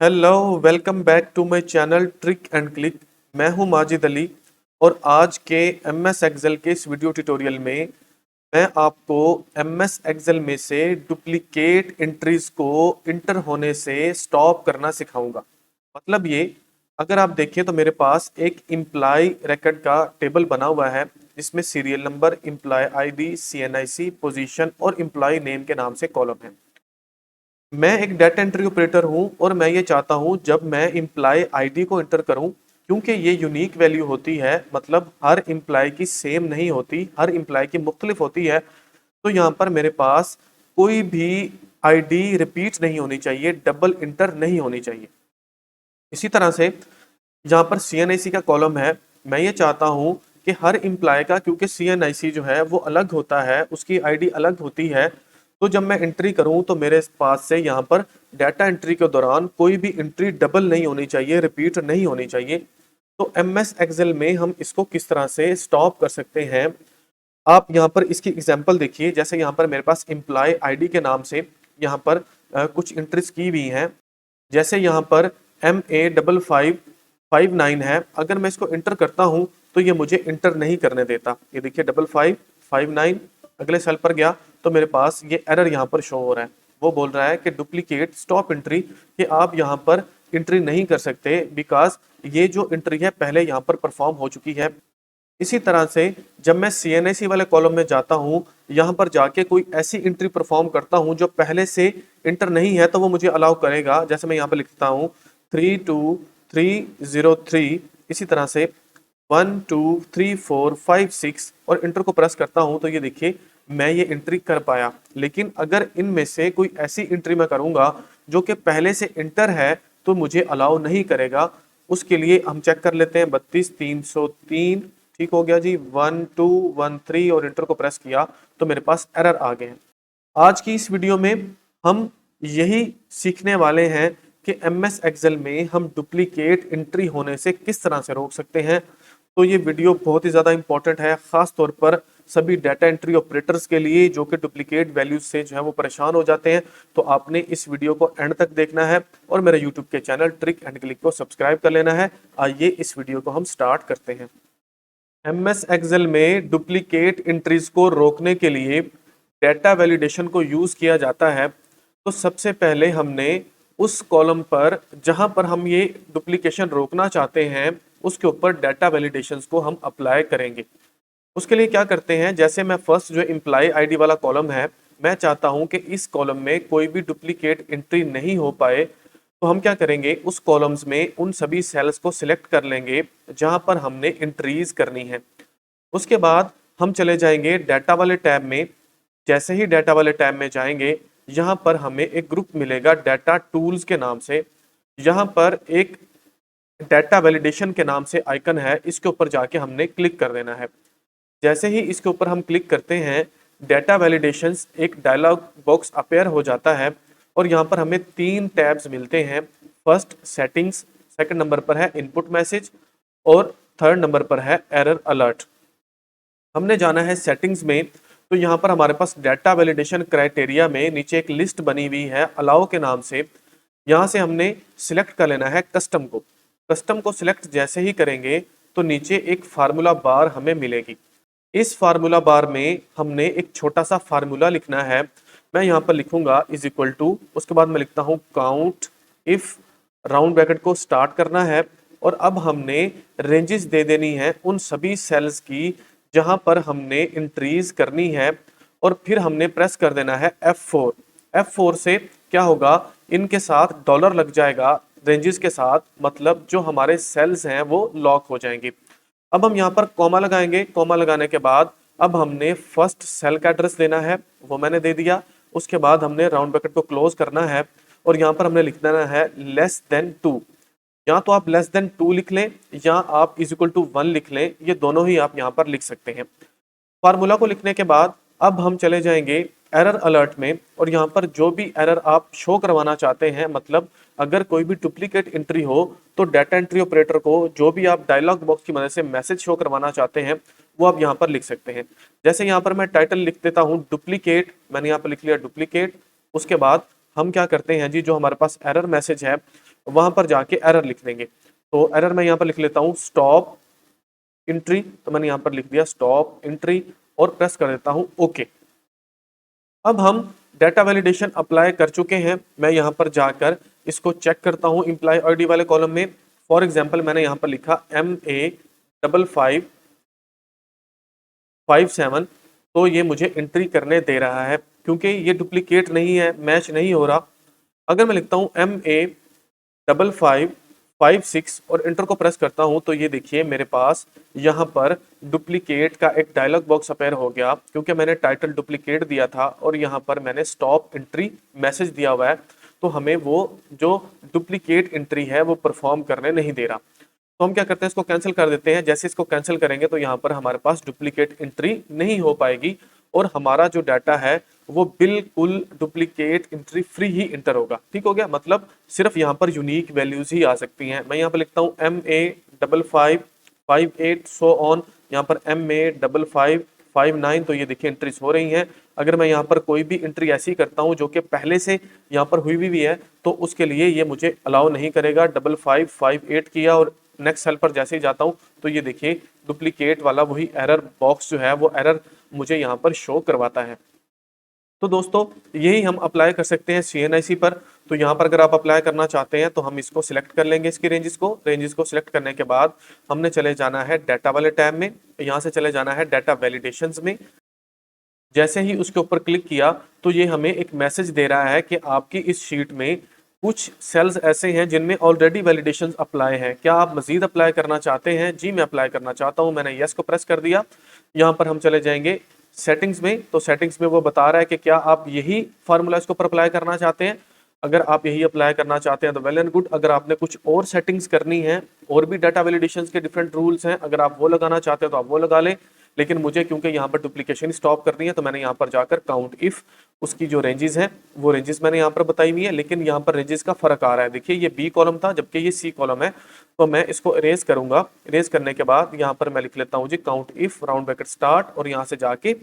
Hello, welcome back to my channel trick and click. मैं हूं माजिद अली और आज के एमएस एक्सेल के इस वीडियो ट्यूटोरियल में मैं आपको एमएस एक्सेल में से डुप्लीकेट एंट्रीज को इंटर होने से स्टॉप करना सिखाऊंगा। मतलब ये, अगर आप देखें तो मेरे पास एक इम्प्लाई रिकॉर्ड का टेबल बना हुआ है जिसमें serial number, imply ID, CNIC, position और इम्प्लाई नेम के नाम से कॉलम है। मैं एक डाटा एंट्री ऑपरेटर हूं और मैं ये चाहता हूं जब मैं इम्प्लाई आईडी को इंटर करूं, क्योंकि ये यूनिक वैल्यू होती है, मतलब हर इम्प्लाई की सेम नहीं होती, हर इम्प्लाई की मुख्तलिफ होती है। तो यहाँ पर मेरे पास कोई भी आईडी रिपीट नहीं होनी चाहिए, डबल इंटर नहीं होनी चाहिए। इसी तरह से यहाँ पर सीएनआईसी का कॉलम है, मैं ये चाहता हूँ कि हर इम्प्लाई का, क्योंकि सीएनआईसी जो है वो अलग होता है, उसकी आईडी अलग होती है, तो जब मैं एंट्री करूं तो मेरे पास से यहाँ पर डाटा एंट्री के दौरान कोई भी एंट्री डबल नहीं होनी चाहिए, रिपीट नहीं होनी चाहिए। तो एमएस एक्सेल में हम इसको किस तरह से स्टॉप कर सकते हैं, आप यहाँ पर इसकी एग्जांपल देखिए। जैसे यहाँ पर मेरे पास इम्प्लाई आईडी के नाम से यहाँ पर कुछ एंट्रीज की हुई हैं। जैसे यहाँ पर MA5559 है, अगर मैं इसको इंटर करता हूँ तो ये मुझे इंटर नहीं करने देता। ये देखिए 5559, अगले सेल पर गया तो मेरे पास ये एरर यहाँ पर शो हो रहा है। वो बोल रहा है कि डुप्लीकेट स्टॉप एंट्री, कि आप यहाँ पर एंट्री नहीं कर सकते बिकॉज ये जो एंट्री है पहले यहाँ पर परफॉर्म हो चुकी है। इसी तरह से जब मैं सीएनआईसी वाले कॉलम में जाता हूं, यहां पर जाके कोई ऐसी एंट्री परफॉर्म करता हूं जो पहले से इंटर नहीं है, तो वो मुझे अलाउ करेगा। जैसे मैं यहां पर लिखता हूं 32303, इसी तरह से 123456 और इंटर को प्रेस करता हूं तो ये देखिए मैं ये एंट्री कर पाया। लेकिन अगर इनमें से कोई ऐसी एंट्री मैं करूंगा जो कि पहले से इंटर है तो मुझे अलाउ नहीं करेगा। उसके लिए हम चेक कर लेते हैं 32303, ठीक हो गया जी, 1213 और इंटर को प्रेस किया तो मेरे पास एरर आ गए हैं। आज की इस वीडियो में हम यही सीखने वाले हैं कि एमएस एक्सेल में हम डुप्लीकेट एंट्री होने से किस तरह से रोक सकते हैं। तो ये वीडियो बहुत ही ज़्यादा इंपॉर्टेंट है, ख़ास तौर पर सभी डाटा एंट्री ऑपरेटर्स के लिए जो कि डुप्लीकेट वैल्यूज से जो है वो परेशान हो जाते हैं। तो आपने इस वीडियो को एंड तक देखना है और मेरे यूट्यूब के चैनल ट्रिक एंड क्लिक को सब्सक्राइब कर लेना है। आइए इस वीडियो को हम स्टार्ट करते हैं। एमएस एक्सेल में डुप्लीकेट एंट्रीज को रोकने के लिए डाटा वैलिडेशन को यूज किया जाता है। तो सबसे पहले हमने उस कॉलम पर जहां पर हम ये डुप्लीकेशन रोकना चाहते हैं उसके ऊपर डाटा वैलिडेशंस को हम अप्लाई करेंगे। उसके लिए क्या करते हैं, जैसे मैं फर्स्ट जो इम्प्लाई आईडी वाला कॉलम है, मैं चाहता हूं कि इस कॉलम में कोई भी डुप्लीकेट एंट्री नहीं हो पाए। तो हम क्या करेंगे, उस कॉलम्स में उन सभी सेल्स को सिलेक्ट कर लेंगे जहां पर हमने एंट्रीज करनी है। उसके बाद हम चले जाएंगे डाटा वाले टैब में। जैसे ही डाटा वाले टैब में जाएंगे, यहाँ पर हमें एक ग्रुप मिलेगा डाटा टूल्स के नाम से। यहाँ पर एक डाटा वैलिडेशन के नाम से आइकन है, इसके ऊपर जाके हमने क्लिक कर देना है। जैसे ही इसके ऊपर हम क्लिक करते हैं, डाटा वैलिडेशंस एक डायलॉग बॉक्स अपेयर हो जाता है और यहाँ पर हमें 3 टैब्स मिलते हैं। फर्स्ट सेटिंग्स, सेकंड नंबर पर है इनपुट मैसेज और थर्ड नंबर पर है एरर अलर्ट। हमने जाना है सेटिंग्स में, तो यहाँ पर हमारे पास डाटा वैलिडेशन क्राइटेरिया में नीचे एक लिस्ट बनी हुई है अलाउ के नाम से। यहाँ से हमने सिलेक्ट कर लेना है कस्टम को। कस्टम को सिलेक्ट जैसे ही करेंगे तो नीचे एक फार्मूला बार हमें मिलेगी। इस फार्मूला बार में हमने एक छोटा सा फार्मूला लिखना है। मैं यहाँ पर लिखूंगा इज इक्वल टू, उसके बाद मैं लिखता हूँ काउंट इफ, राउंड ब्रैकेट को स्टार्ट करना है और अब हमने रेंजेस दे देनी है उन सभी सेल्स की जहां पर हमने एंट्रीज करनी है और फिर हमने प्रेस कर देना है F4। F4 से क्या होगा, इनके साथ डॉलर लग जाएगा रेंजेस के साथ, मतलब जो हमारे सेल्स हैं वो लॉक हो जाएंगे। अब हम यहाँ पर कॉमा लगाएंगे। कॉमा लगाने के बाद अब हमने फर्स्ट सेल का एड्रेस देना है, वो मैंने दे दिया। उसके बाद हमने राउंड ब्रैकेट को क्लोज करना है और यहाँ पर हमने लिख देना है लेस देन 2। या तो आप लेस देन 2 लिख लें या आप इज इक्वल टू 1 लिख लें, ये दोनों ही आप यहाँ पर लिख सकते हैं। फार्मूला को लिखने के बाद अब हम चले जाएंगे एरर अलर्ट में और यहाँ पर जो भी एरर आप शो करवाना चाहते हैं, मतलब अगर कोई भी डुप्लीकेट एंट्री हो तो डाटा एंट्री ऑपरेटर को जो भी आप डायलॉग बॉक्स की मदद से मैसेज शो करवाना चाहते हैं वो आप यहाँ पर लिख सकते हैं। जैसे यहाँ पर मैं टाइटल लिख देता हूँ डुप्लीकेट, मैंने यहाँ पर लिख लिया डुप्लीकेट। उसके बाद हम क्या करते हैं जी, जो हमारे पास एरर मैसेज है वहां पर जाके एरर लिख देंगे। तो एरर मैं यहाँ पर लिख लेता हूँ स्टॉप एंट्री, तो मैंने यहाँ पर लिख दिया स्टॉप एंट्री और प्रेस कर देता हूँ ओके। अब हम डाटा वैलिडेशन अप्लाई कर चुके हैं। मैं यहाँ पर जाकर इसको चेक करता हूँ एम्प्लॉय आईडी वाले कॉलम में। फॉर एग्जांपल मैंने यहाँ पर लिखा MA5557, तो ये एंट्री करने दे रहा है क्योंकि ये डुप्लीकेट नहीं है, मैच नहीं हो रहा। अगर मैं लिखता हूँ MA5556 और एंटर को प्रेस करता हूँ तो ये देखिए मेरे पास यहाँ पर डुप्लीकेट का एक डायलॉग बॉक्स अपेयर हो गया क्योंकि मैंने टाइटल डुप्लीकेट दिया था और यहाँ पर मैंने स्टॉप एंट्री मैसेज दिया हुआ है, तो हमें वो जो डुप्लीकेट एंट्री है वो परफॉर्म करने नहीं दे रहा। तो हम क्या करते हैं, इसको कैंसिल कर देते हैं। जैसे इसको कैंसिल करेंगे तो यहाँ पर हमारे पास डुप्लीकेट एंट्री नहीं हो पाएगी और हमारा जो डाटा है वो बिल्कुल डुप्लीकेट एंट्री फ्री ही इंटर होगा। ठीक हो गया, मतलब सिर्फ यहाँ पर यूनिक वैल्यूज ही आ सकती हैं। मैं यहाँ पर लिखता हूँ MA5558 सो ऑन, यहाँ पर MA5559, तो ये देखिए एंट्रीज हो रही हैं। अगर मैं यहाँ पर कोई भी एंट्री ऐसी करता हूँ जो कि पहले से यहाँ पर हुई भी है तो उसके लिए ये मुझे अलाउ नहीं करेगा। 5558 किया और नेक्स्ट सेल पर जैसे ही जाता हूँ तो ये देखिए डुप्लीकेट वाला वही एरर बॉक्स जो है वो एरर मुझे यहाँ पर शो करवाता है। तो दोस्तों यही हम अप्लाई कर सकते हैं CNIC पर। तो यहाँ पर अगर आप अप्लाई करना चाहते हैं तो हम इसको सिलेक्ट कर लेंगे, इसकी रेंजेस को सिलेक्ट करने के बाद हमने चले जाना है डाटा वाले टैब में, यहाँ से चले जाना है डाटा वैलिडेशंस में। जैसे ही उसके ऊपर क्लिक किया तो ये हमें एक मैसेज दे रहा है कि आपकी इस शीट में कुछ सेल्स ऐसे हैं जिनमें ऑलरेडी वैलिडेशंस अप्लाई हैं, क्या आप मजीद अप्लाई करना चाहते हैं? जी मैं अप्लाई करना चाहता हूं। मैंने यस को प्रेस कर दिया। यहाँ पर हम चले जाएंगे सेटिंग्स में, तो सेटिंग्स में वो बता रहा है कि क्या आप यही फार्मूला इसके ऊपर अप्लाई करना चाहते हैं। अगर आप यही अप्लाई करना चाहते हैं तो वेल एंड गुड। अगर आपने कुछ और सेटिंग्स करनी है, और भी डाटा वैलिडेशन के डिफरेंट रूल्स हैं, अगर आप वो लगाना चाहते हैं तो आप वो लगा लें। लेकिन मुझे क्योंकि यहाँ पर डुप्लीकेशन स्टॉप करनी है तो मैंने यहाँ पर जाकर काउंट इफ उसकी जो रेंजेस हैं वो रेंजेस मैंने यहाँ पर बताई हुई है। लेकिन यहाँ पर रेंजेस का फर्क आ रहा है, देखिए ये बी कॉलम था जबकि ये सी कॉलम है। तो मैं इसको इरेज करूंगा। इरेज करने के बाद यहाँ पर मैं लिख लेता हूँ जी count if round bracket start, और यहाँ से जाके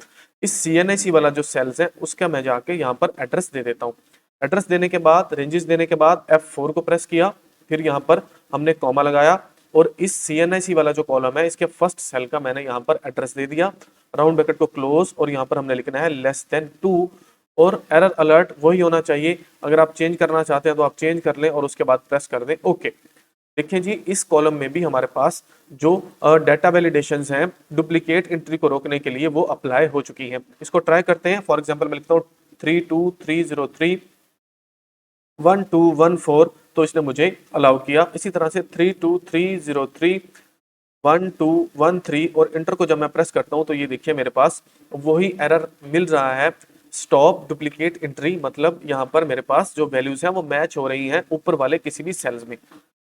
इस CNIC वाला जो सेल्स है उसका मैं जाके यहाँ पर एड्रेस दे देता हूँ। एड्रेस देने के बाद रेंजेस देने के बाद F4 को प्रेस किया, फिर यहाँ पर हमने कॉमा लगाया और इस CNIC वाला जो कॉलम है इसके फर्स्ट सेल का मैंने यहाँ पर एड्रेस दे दिया। राउंड ब्रैकेट को क्लोज और यहाँ पर हमने लिखना है <2 और एरर अलर्ट वही होना चाहिए। अगर आप चेंज करना चाहते हैं तो आप चेंज कर लें और उसके बाद प्रेस कर दें ओके। देखिए जी इस कॉलम में भी हमारे पास जो डाटा वैलिडेशंस हैं डुप्लीकेट एंट्री को रोकने के लिए वो अप्लाई हो चुकी हैं। इसको ट्राई करते हैं। फॉर एग्जांपल मैं लिखता हूँ 32303 1214, तो इसने मुझे अलाउ किया। इसी तरह से 32303 1213 और इंटर को जब मैं प्रेस करता हूं तो ये देखिए मेरे पास वही एरर मिल रहा है स्टॉप डुप्लीकेट एंट्री, मतलब यहाँ पर मेरे पास जो वैल्यूज हैं वो मैच हो रही हैं ऊपर वाले किसी भी सेल्स में।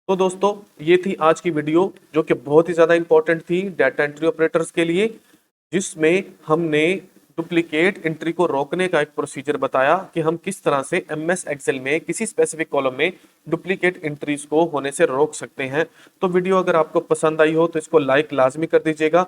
तो दोस्तों ये थी आज की वीडियो जो कि बहुत ही ज़्यादा इंपॉर्टेंट थी डाटा एंट्री ऑपरेटर्स के लिए, जिसमें हमने डुप्लीकेट एंट्री को रोकने का एक प्रोसीजर बताया कि हम किस तरह से MS एक्सेल में किसी स्पेसिफिक कॉलम में डुप्लीकेट एंट्रीज को होने से रोक सकते हैं। तो वीडियो अगर आपको पसंद आई हो तो इसको लाइक लाजमी कर दीजिएगा।